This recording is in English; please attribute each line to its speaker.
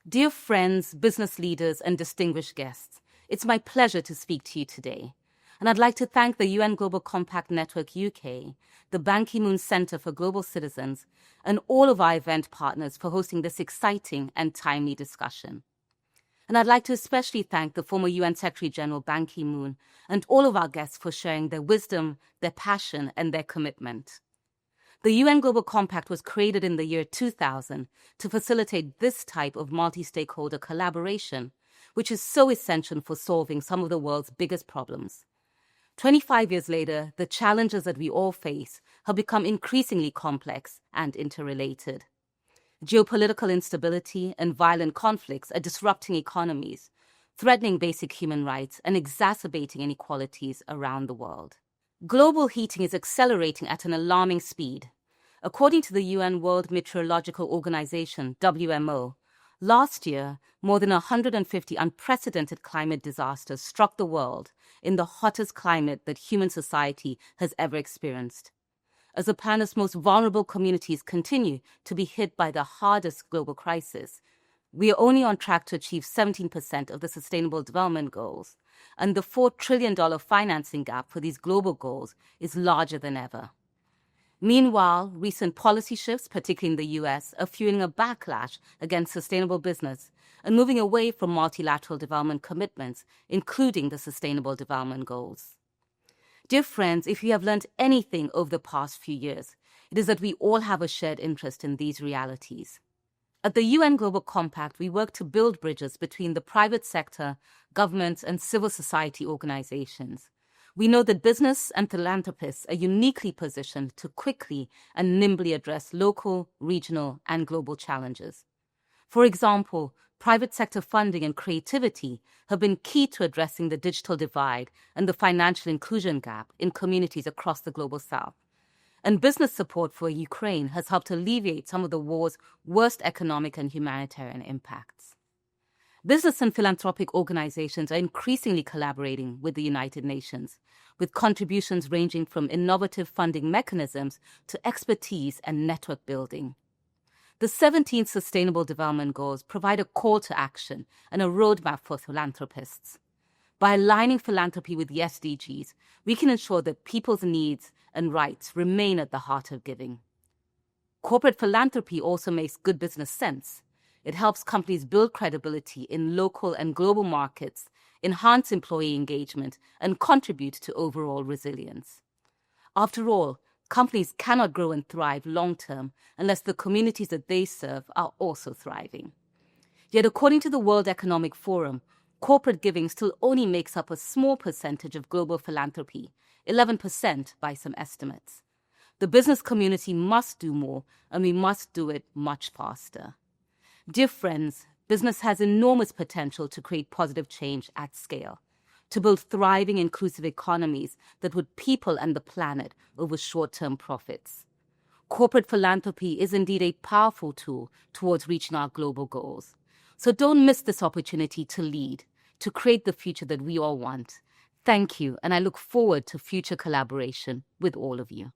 Speaker 1: Dear friends, business leaders, and distinguished guests, it's my pleasure to speak to you today. And I'd like to thank the UN Global Compact Network UK, the Ban Ki-moon Center for Global Citizens, and all of our event partners for hosting this exciting and timely discussion. And I'd like to especially thank the former UN Secretary General Ban Ki-moon and all of our guests for sharing their wisdom, their passion, and their commitment. The UN Global Compact was created in the year 2000 to facilitate this type of multi-stakeholder collaboration, which is so essential for solving some of the world's biggest problems. 25 years later, the challenges that we all face have become increasingly complex and interrelated. Geopolitical instability and violent conflicts are disrupting economies, threatening basic human rights, and exacerbating inequalities around the world. Global heating is accelerating at an alarming speed. According to the UN World Meteorological Organization, WMO, last year, more than 150 unprecedented climate disasters struck the world in the hottest climate that human society has ever experienced. As the planet's most vulnerable communities continue to be hit by the hardest global crisis, we are only on track to achieve 17% of the Sustainable Development Goals, and the $4 trillion financing gap for these global goals is larger than ever. Meanwhile, recent policy shifts, particularly in the US, are fueling a backlash against sustainable business and moving away from multilateral development commitments, including the Sustainable Development Goals. Dear friends, if you have learned anything over the past few years, it is that we all have a shared interest in these realities. At the UN Global Compact, we work to build bridges between the private sector, governments, and civil society organizations. We know that business and philanthropists are uniquely positioned to quickly and nimbly address local, regional, and global challenges. For example, private sector funding and creativity have been key to addressing the digital divide and the financial inclusion gap in communities across the global south. And business support for Ukraine has helped alleviate some of the war's worst economic and humanitarian impacts. Business and philanthropic organizations are increasingly collaborating with the United Nations, with contributions ranging from innovative funding mechanisms to expertise and network building. The 17 Sustainable Development Goals provide a call to action and a roadmap for philanthropists. By aligning philanthropy with the SDGs, we can ensure that people's needs and rights remain at the heart of giving. Corporate philanthropy also makes good business sense. It helps companies build credibility in local and global markets, enhance employee engagement, and contribute to overall resilience. After all, companies cannot grow and thrive long-term unless the communities that they serve are also thriving. Yet, according to the World Economic Forum, corporate giving still only makes up a small percentage of global philanthropy, 11% by some estimates. The business community must do more, and we must do it much faster. Dear friends, business has enormous potential to create positive change at scale, to build thriving, inclusive economies that put people and the planet over short-term profits. Corporate philanthropy is indeed a powerful tool towards reaching our global goals. So don't miss this opportunity to lead, to create the future that we all want. Thank you, and I look forward to future collaboration with all of you.